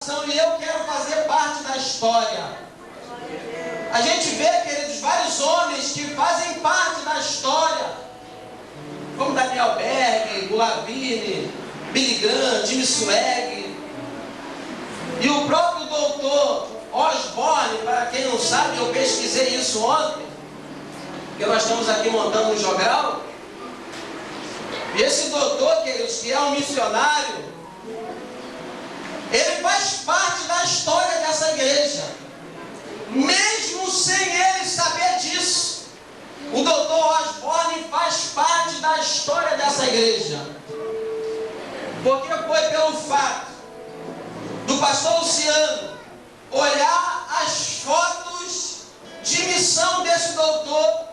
E eu quero fazer parte da história. A gente vê, queridos, vários homens que fazem parte da história, como Daniel Berg, Gulavini, Billy Graham, Jimmy Swaggart, e o próprio doutor Osborne. Para quem não sabe, eu pesquisei isso ontem, porque nós estamos aqui montando um jogral, e esse doutor, queridos, que é um missionário, ele faz parte da história dessa igreja, mesmo sem ele saber disso. O doutor Osborne faz parte da história dessa igreja, porque foi pelo fato do pastor Luciano olhar as fotos de missão desse doutor.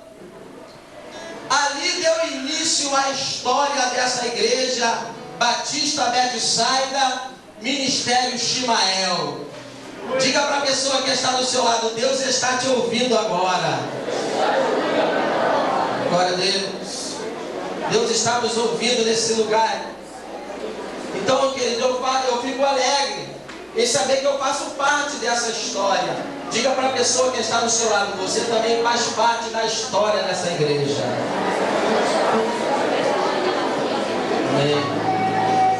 Ali deu início à história dessa igreja Batista Betsaida, Ministério Shimael. Diga para a pessoa que está do seu lado: Deus está te ouvindo agora. Glória a Deus. Deus está nos ouvindo nesse lugar. Então, querido, eu fico alegre em saber que eu faço parte dessa história. Diga para a pessoa que está do seu lado: você também faz parte da história dessa igreja. Amém.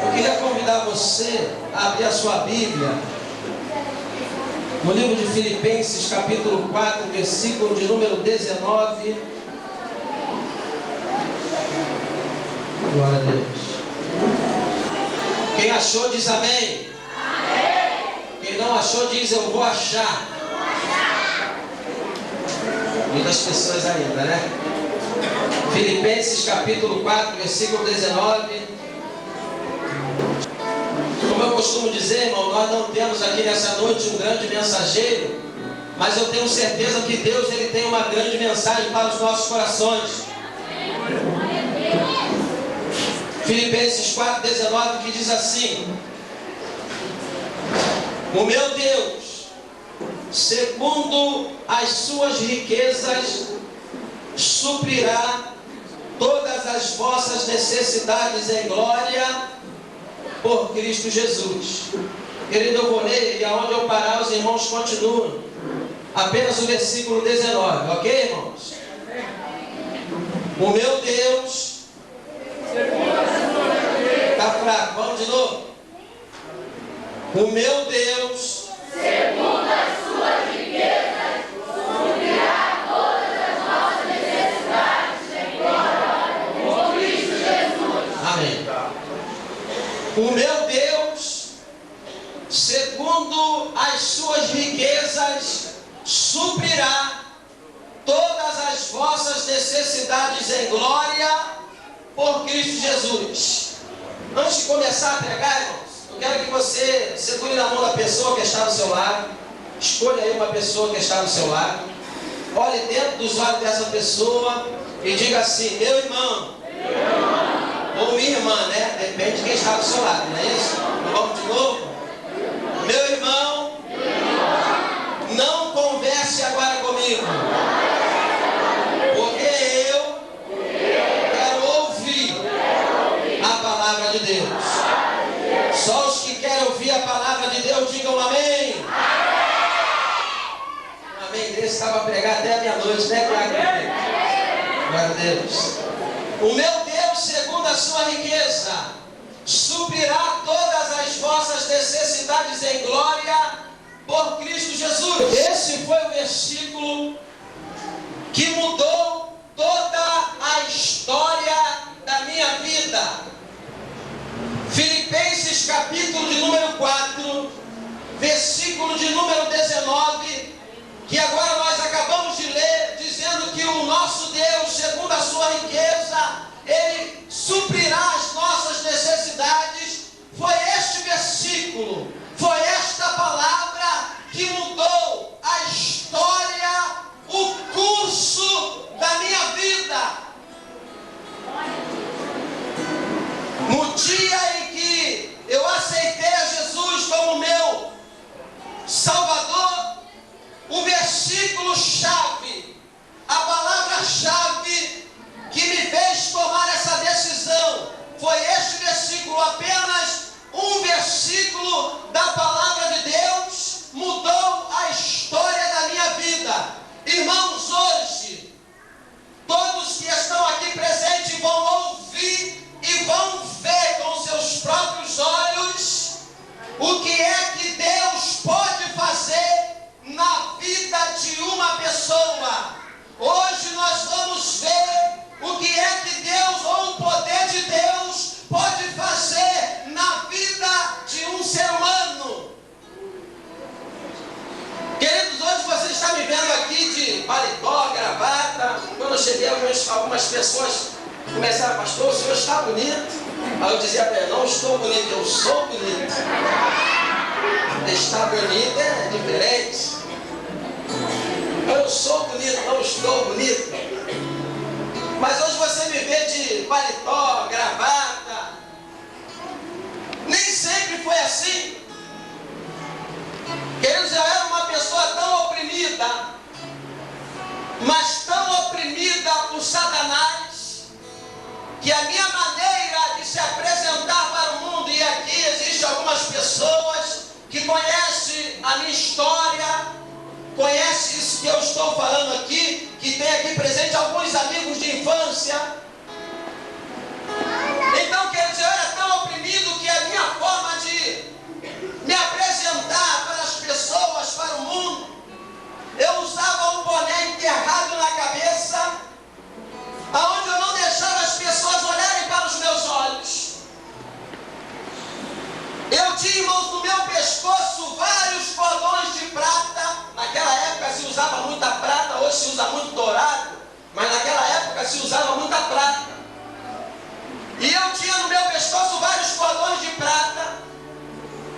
Eu queria convidar você a abrir a sua Bíblia no livro de Filipenses, capítulo 4, versículo de número 19. Glória a Deus. Quem achou diz amém. Amém. Quem não achou diz eu vou achar. Muitas pessoas ainda, né? Filipenses, capítulo 4, versículo 19. Como eu costumo dizer, irmão, nós não temos aqui nessa noite um grande mensageiro, mas eu tenho certeza que Deus, ele tem uma grande mensagem para os nossos corações. Filipenses 4,19, que diz assim: o meu Deus, segundo as suas riquezas, suprirá todas as vossas necessidades em glória por Cristo Jesus. Querido, eu vou ler, e aonde eu parar os irmãos continuam. Apenas o versículo 19, ok, irmãos? O meu Deus, está fraco, vamos de novo. O meu Deus, segundo as suas riquezas, suprirá todas as nossas necessidades em glória por Cristo Jesus. Amém. O meu Deus, segundo as suas riquezas, suprirá todas as vossas necessidades em glória por Cristo Jesus. Antes de começar a pregar, irmãos, eu quero que você segure na mão da pessoa que está do seu lado. Escolha aí uma pessoa que está do seu lado. Olhe dentro dos olhos dessa pessoa e diga assim: meu irmão. Ou minha irmã, né? Depende de quem está do seu lado, não é isso? Vamos de novo? Meu irmão, não converse agora comigo, porque eu quero ouvir a palavra de Deus. Só os que querem ouvir a palavra de Deus digam amém. Um amém desse estava a pregar até a meia-noite, né, Tiago? Glória a Deus. O meu Deus, segundo a sua riqueza, suprirá todas as vossas necessidades em glória por Cristo Jesus. Esse foi o versículo que mudou toda a história da minha vida. Filipenses, capítulo de número 4, versículo de número 19, que agora nós acabamos de ler, dizendo que o nosso Deus, segundo a sua riqueza, Ele suprirá as nossas necessidades. Foi este versículo, foi esta palavra que mudou a história, o curso da minha vida. No dia em que eu aceitei a Jesus como meu Salvador, o versículo-chave, a palavra-chave que me fez tomar essa decisão, foi este versículo, apenas um versículo de uma pessoa. Hoje nós vamos ver o que é que Deus, ou o poder de Deus, pode fazer na vida de um ser humano. Queridos, hoje você está me vendo aqui de paletó, gravata. Quando eu cheguei, algumas pessoas começaram: pastor, o senhor está bonito. Aí eu dizia para ele: não estou bonito, eu sou bonito. Estar bonito é diferente. Eu sou bonito, não estou bonito. Mas hoje você me vê de paletó, gravata. Nem sempre foi assim. Queridos, eu era uma pessoa tão oprimida, mas tão oprimida por Satanás, que a minha maneira de se apresentar para o mundo, e aqui existem algumas pessoas que conhecem a minha história, conhecem isso que eu estou falando aqui, que tem aqui presente alguns amigos de infância. Então, quer dizer, eu era tão oprimido que a minha forma de me apresentar para as pessoas, para o mundo, eu usava um boné enterrado na cabeça, aonde eu não deixava as pessoas olharem para os meus olhos. Eu tinha, irmãos, no meu pescoço vários cordões de prata. Naquela época se usava muita prata, hoje se usa muito dourado, mas naquela época se usava muita prata. E eu tinha no meu pescoço vários cordões de prata.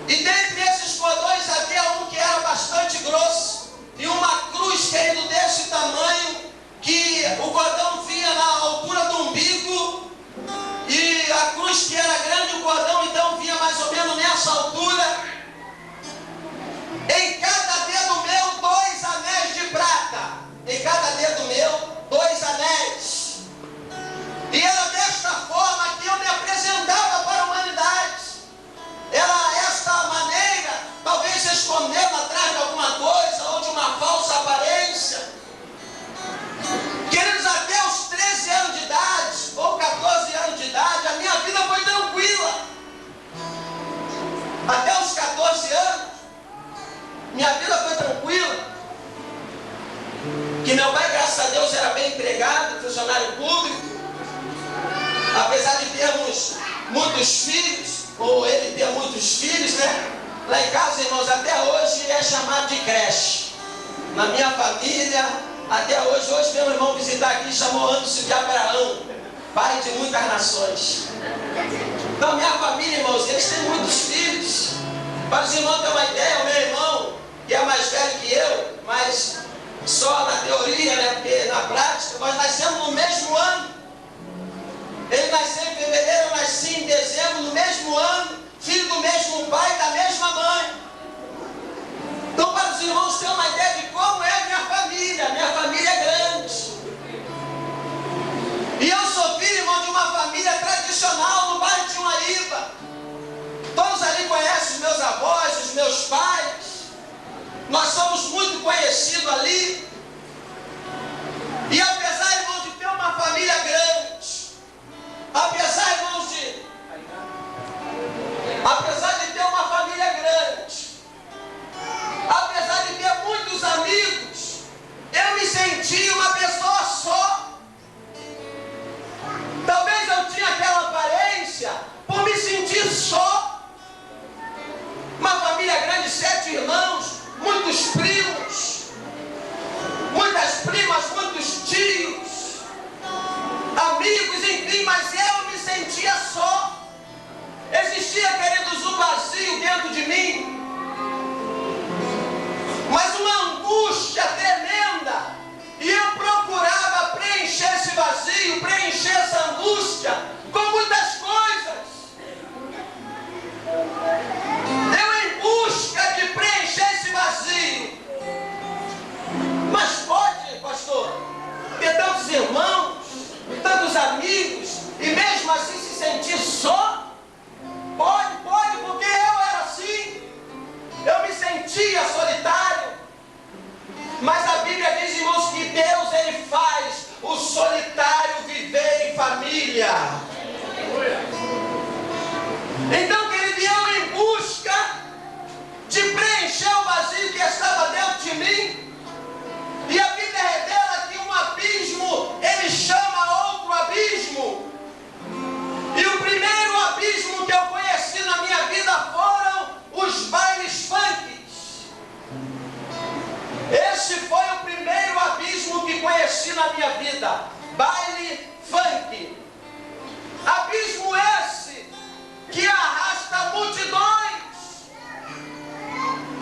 E dentre esses cordões havia um que era bastante grosso, e uma cruz, querido, desse tamanho, que o cordão vinha na altura do umbigo, e a cruz que era grande, o cordão então vinha mais ou menos nessa altura. Em cada dedo meu, 2 anéis de prata. Em cada dedo meu, 2 anéis. E era desta forma que eu me apresentava para a humanidade. Era esta maneira, talvez escondendo atrás de alguma coisa, ou de uma falsa aparência. Queridos, até os 13 anos de idade, ou 14 anos de idade, a minha vida foi tranquila. Até os 14 anos, minha vida foi tranquila. Que meu pai, graças a Deus, era bem empregado, funcionário público. Apesar de termos muitos filhos, ou ele ter muitos filhos, né? Lá em casa, irmãos, até hoje é chamado de creche. Na minha família, até hoje meu irmão visitar aqui, chamou-se de Abraão, pai de muitas nações. Então, minha família, irmãos, eles têm muitos filhos. Para os irmãos terem uma ideia, o meu irmão, que é mais velho que eu, mas só na teoria, né? Porque na prática, nós nascemos no mesmo ano. Ele nasceu em fevereiro, eu nasci em dezembro, no mesmo ano, filho do mesmo pai, da mesma mãe. Então, para os irmãos terem uma ideia de como é minha família é grande. E eu sou filho, irmão, de uma família tradicional no bairro de Uaíba. Todos ali conhecem os meus avós, os meus pais. Nós somos muito conhecidos ali. E apesar, irmão, de ter uma família grande, apesar de ter uma família grande, apesar de ter muitos amigos, eu me sentia uma pessoa só. Talvez eu tinha aquela aparência por me sentir só. Uma família grande, 7 irmãos, muitos primos, muitas primas, muitos tios, amigos, enfim, mas eu me sentia só. Existia, queridos, um vazio dentro de mim, mas uma angústia tremenda, e eu procurava preencher esse vazio, preencher essa angústia com muitas coisas. Eu em busca de preencher esse vazio. Mas pode, pastor, ter tantos irmãos, tantos amigos, e mesmo assim se sentir só? Pode, porque eu era assim. Eu me sentia solitário. Mas a Bíblia diz, irmãos, que Deus, Ele faz o solitário viver em família. Então, querido, eu em busca de preencher o vazio que estava dentro de mim, minha vida. Baile funk. Abismo esse que arrasta multidões.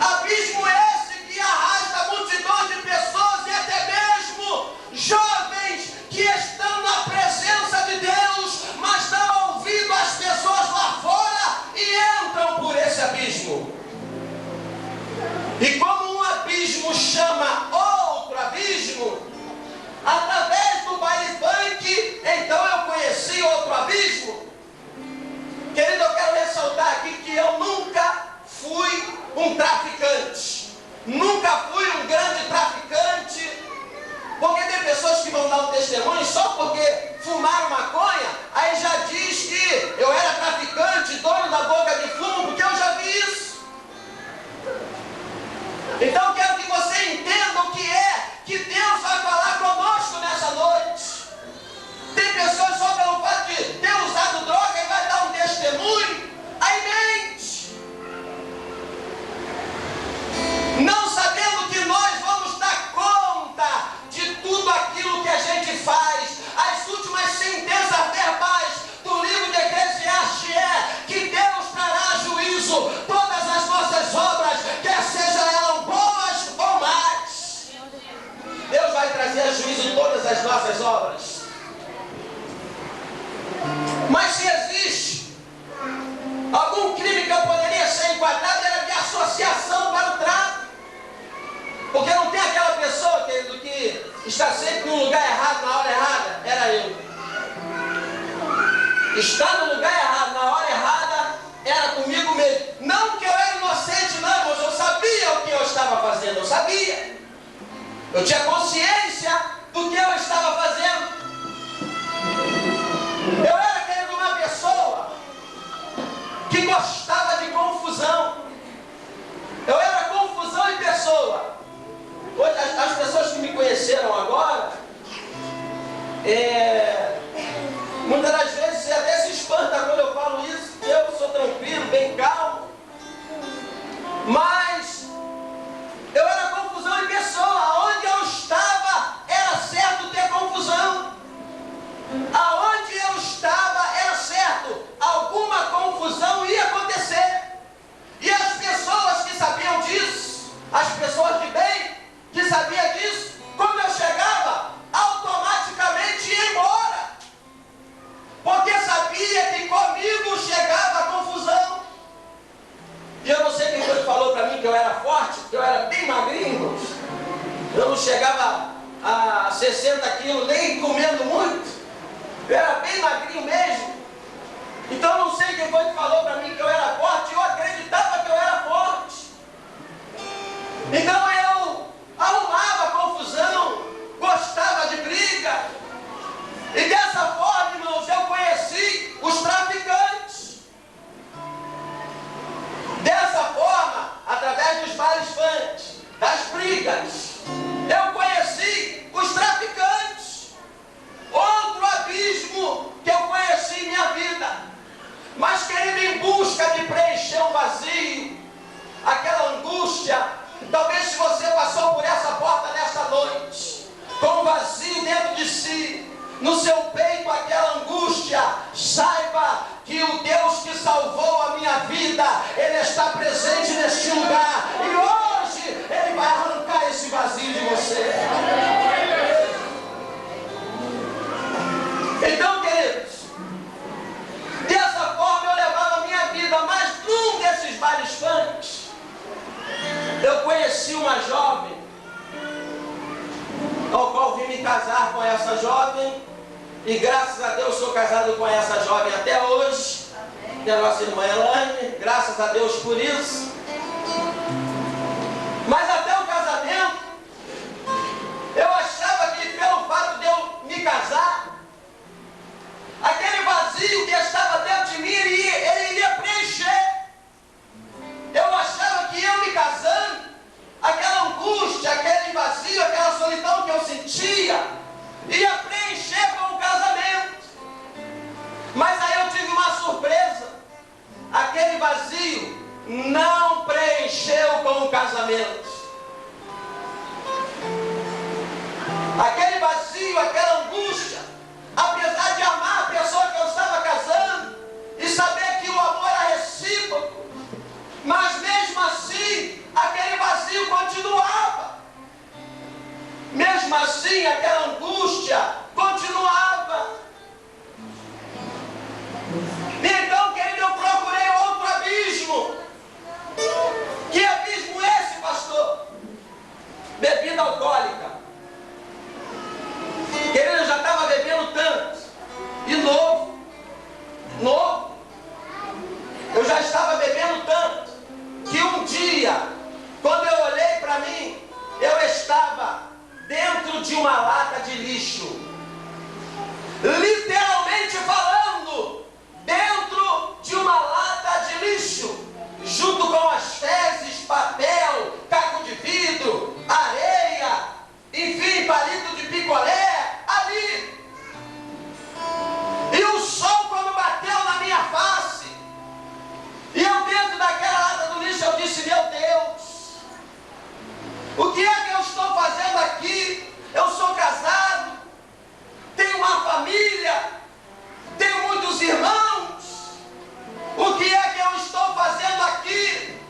Abismo esse que arrasta multidões de pessoas e até mesmo jovens que estão na presença de Deus, mas dão ouvido às pessoas lá fora e entram por esse abismo. E como um abismo chama outro abismo, através do baile funk, então eu conheci outro abismo. Querido, eu quero ressaltar aqui que eu nunca fui um traficante. Nunca fui um grande traficante. Porque tem pessoas que vão dar um testemunho só porque fumaram maconha, aí já diz que eu era traficante, dono da boca de fumo, porque eu já vi isso. Então eu quero que você entenda o que é que Deus vai falar conosco nessa noite. Tem pessoas só pelo fato de ter usado droga e vai dar um testemunho, aí mente. Não sabendo que nós vamos dar conta de tudo aquilo que a gente faz. As últimas sentenças verbais do livro de Eclesiastes é que Deus trará juízo todas as nossas obras, quer sejam elas boas ou más. Deus vai trazer a juízo todas as nossas obras. Mas se existe algum crime que eu poderia ser enquadrado, era de associação para o tráfico. Porque não tem aquela pessoa, querido, que está sempre no lugar errado, na hora errada. Era eu. Estar no lugar errado, na hora errada, era comigo mesmo. Não que eu era inocente, não, mas eu sabia o que eu estava fazendo. Eu sabia. Eu tinha consciência do que eu estava fazendo. Eu era, querido, uma pessoa que gostava de confusão. Eu era confusão em pessoa. Hoje, as pessoas que me conheceram agora, muitas das vezes você até se espanta quando eu falo isso. Eu sou tranquilo, bem calmo. Mas eu era confusão em pessoa. Aonde eu estava, era certo ter confusão. Aonde eu estava, era certo. Alguma confusão ia acontecer. E as pessoas que sabiam disso, as pessoas de bem, que sabia disso, quando eu chegava, automaticamente ia embora. Porque sabia que comigo chegava a confusão. E eu não sei quem foi que falou para mim que eu era forte, que eu era bem magrinho. Eu não chegava a 60 quilos, nem comendo muito. Eu era bem magrinho mesmo. Então eu não sei quem foi que falou para mim que eu era forte. Eu acreditava que eu era forte. Então eu arrumava confusão, gostava de briga. E dessa forma, irmãos, eu conheci os traficantes. Dessa forma, através dos bailes funk, das brigas, eu conheci os traficantes. Outro abismo que eu conheci em minha vida. Mas, querido, em busca de preencher um vazio, aquela angústia. Talvez se você passou por essa porta nesta noite, com um vazio dentro de si, no seu peito aquela angústia, saiba que o Deus que salvou a minha vida, Ele está presente neste lugar. E hoje Ele vai arrancar esse vazio de você. Então, queridos, dessa forma eu levava a minha vida. Mas num desses bailes funk, eu conheci uma jovem, ao qual vim me casar com essa jovem, e graças a Deus sou casado com essa jovem até hoje, que é a nossa irmã Elaine, graças a Deus por isso. Mas até o casamento, eu achava que pelo fato de eu me casar, aquele vazio que estava dentro de mim, ele iria preencher. Eu achava que eu me casando, aquela angústia, aquele vazio, aquela solidão que eu sentia, ia preencher com o casamento. Mas aí eu tive uma surpresa. Aquele vazio não preencheu com o casamento. aquele vazio, aquela angústia, apesar de amar a pessoa que eu estava casando e saber que o amor era recíproco, mas mesmo assim, aquele vazio continuava. Mesmo assim, aquela angústia continuava. Então, querido, eu procurei outro abismo. Que abismo é esse, pastor? Bebida alcoólica. Querido, eu já estava bebendo tanto. E novo. Eu já estava bebendo tanto. Que um dia, quando eu olhei para mim, eu estava dentro de uma lata de lixo. Literalmente falando, dentro de uma lata de lixo, junto com as fezes, papel, caco de vidro, areia, enfim, palito de picolé, ali. E o sol, quando bateu na minha face, e eu dentro daquela lata do lixo, eu disse: meu Deus, o que é que eu estou fazendo aqui? Eu sou casado, tenho uma família, tenho muitos irmãos. O que é que eu estou fazendo aqui?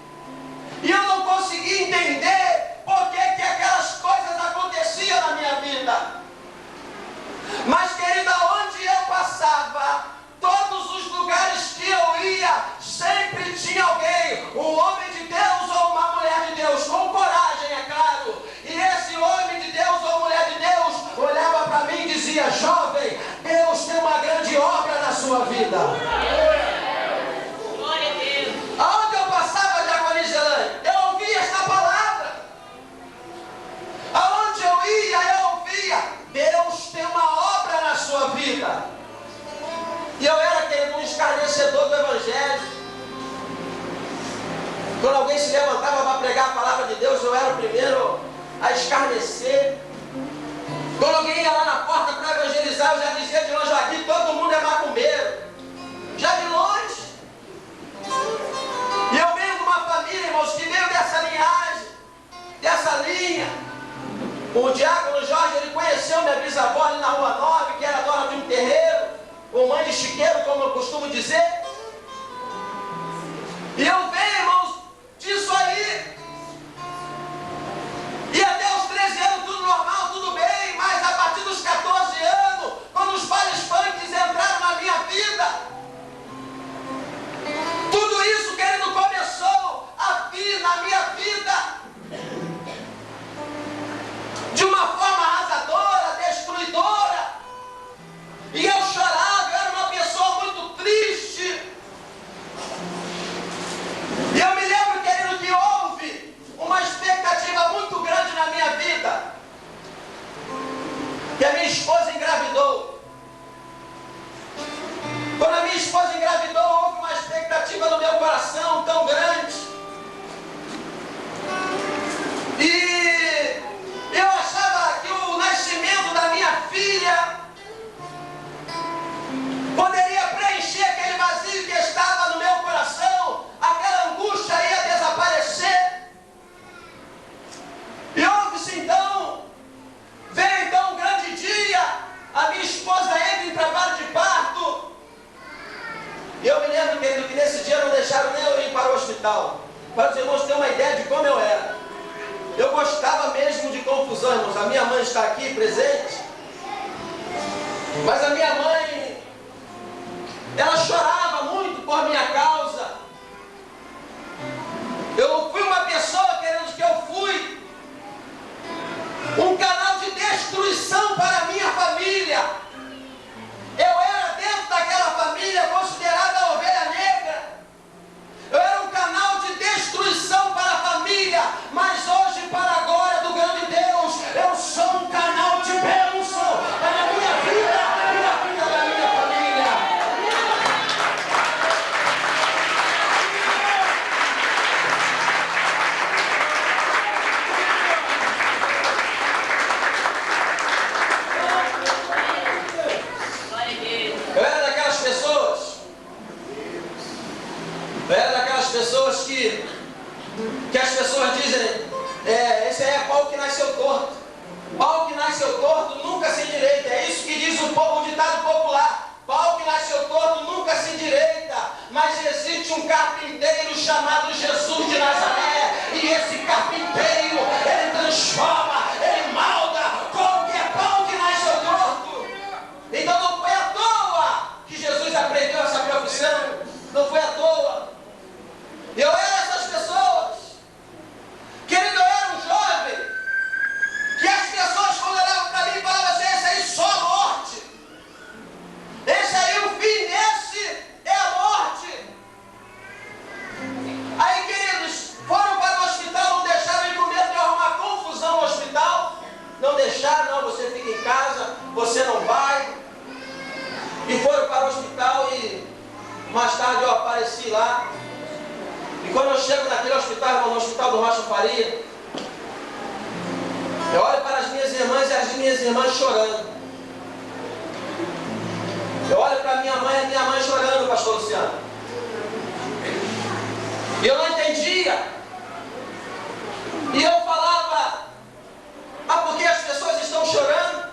E eu não consegui entender por que aquelas coisas aconteciam na minha vida. Mas, querida, onde eu passava, todos os lugares que eu ia, sempre tinha alguém, um homem de Deus ou uma mulher de Deus, com coragem, é claro. E esse homem de Deus ou mulher de Deus olhava para mim e dizia: jovem, Deus tem uma grande obra na sua vida. Glória a Deus. Aonde eu passava, Diaconisa Elaine, eu ouvia esta palavra. Aonde eu ia, eu ouvia: Deus tem uma obra na sua vida. E eu era, querido, um escarnecedor do Evangelho. Quando alguém se levantava para pregar a palavra de Deus, eu era o primeiro a escarnecer. Quando alguém ia lá na porta para evangelizar, eu já dizia de longe: aqui todo mundo é macumbeiro. Já de longe. E eu venho de uma família, irmãos, que veio dessa linhagem, dessa linha. O diácono Jorge, ele conheceu minha bisavó ali na Rua 9, que era dona de um terreiro, ou mãe de chiqueiro, como eu costumo dizer. E eu venho, irmãos, disso aí. E até os 13 anos tudo normal, tudo bem, mas a partir dos 14 anos, quando os bailes funk entraram na minha vida, tudo isso, querido, começou a vir na minha vida de uma forma arrasadora, destruidora. E eu chorava, eu era uma pessoa muito triste. E eu me lembro, querido, que houve uma expectativa muito grande na minha vida, que a minha esposa engravidou. Quando a minha esposa engravidou, houve uma expectativa no meu coração tão grande. E eu achava que o nascimento da minha filha poderia preencher aquele vazio que estava no meu coração, aquela angústia ia desaparecer. E houve-se então, veio então um grande dia, a minha esposa entra em trabalho de parto. E eu me lembro, querido, que nesse dia não deixaram nem eu ir para o hospital, para os irmãos terem uma ideia de como eu era. Eu gostava mesmo de confusão, irmãos. A minha mãe está aqui presente, mas a minha mãe, ela chorava muito por minha causa. Eu fui uma pessoa, queridos, que eu fui um canal de destruição para a minha família. Eu era, dentro daquela família, considerada a ovelha negra. Eu era um canal de destruição para a família, mas hoje, para a glória do grande Deus, eu sou um canal de bênção para a minha vida e a vida chamado Jesus de Nazaré. E esse carpinteiro, ele transforma, ele molda qualquer pão que nasceu torto. Então não foi à toa que Jesus aprendeu essa profissão. Não foi à toa. Eu era essas pessoas. Querido, eu era um jovem que as pessoas quando olhavam para mim falavam assim: esse aí só a morte. Esse aí, o fim desse é a morte. Aí, queridos, foram para o hospital, não deixaram ir com medo de arrumar confusão no hospital. Não deixaram, não, você fica em casa, você não vai. E foram para o hospital e mais tarde eu apareci lá. E quando eu chego naquele hospital, no hospital do Rocha Faria, eu olho para as minhas irmãs e as minhas irmãs chorando. Eu olho para minha mãe e a minha mãe chorando, pastor Luciano. E eu não entendia. E eu falava: mas por que as pessoas estão chorando?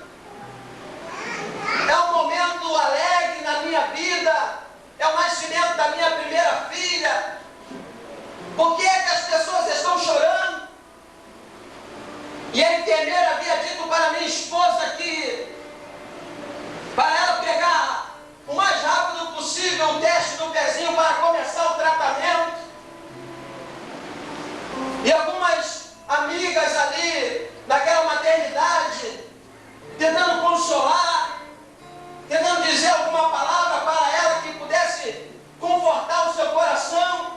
É um momento alegre na minha vida. É o nascimento da minha primeira filha. Por que é que as pessoas estão chorando? E a enfermeira havia dito para minha esposa que para ela pegar o mais rápido possível um teste no pezinho para começar o tratamento. E algumas amigas ali naquela maternidade tentando consolar, tentando dizer alguma palavra para ela que pudesse confortar o seu coração.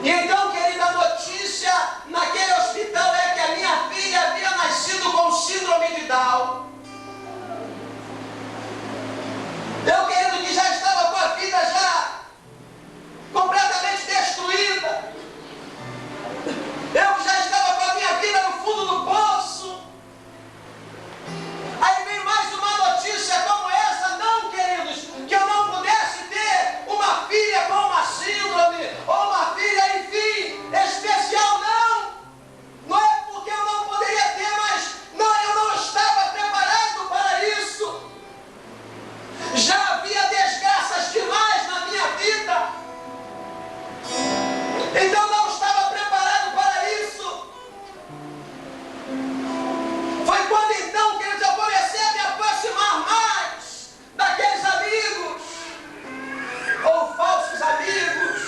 E então, querida, a notícia naquele hospital é que a minha filha havia nascido com síndrome de Down. Eu, querido, que já estava com a vida já completamente destruída. Eu que já estava com a minha vida no fundo do poço. Aí vem mais uma notícia como essa. Não, queridos, que eu não pudesse ter uma filha com uma síndrome, ou uma filha, enfim, especial, não. Não é porque eu não poderia ter, mas não, eu não estava preparado para isso. Já havia desgraças demais na minha vida. Então não estava preparado para isso. Foi quando então, queridos, eu comecei a me aproximar mais daqueles amigos, ou falsos amigos,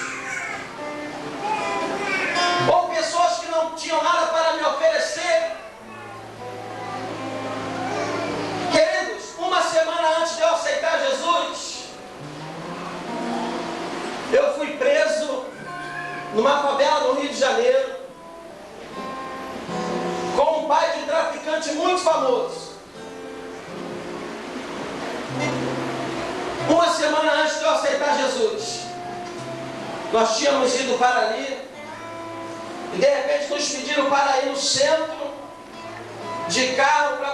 ou pessoas que não tinham nada para me oferecer. Queridos, uma semana antes de eu aceitar Jesus, eu fui preso numa favela no Rio de Janeiro com um pai de um traficante muito famoso. Uma semana antes de eu aceitar Jesus, nós tínhamos ido para ali e de repente nos pediram para ir no centro de carro para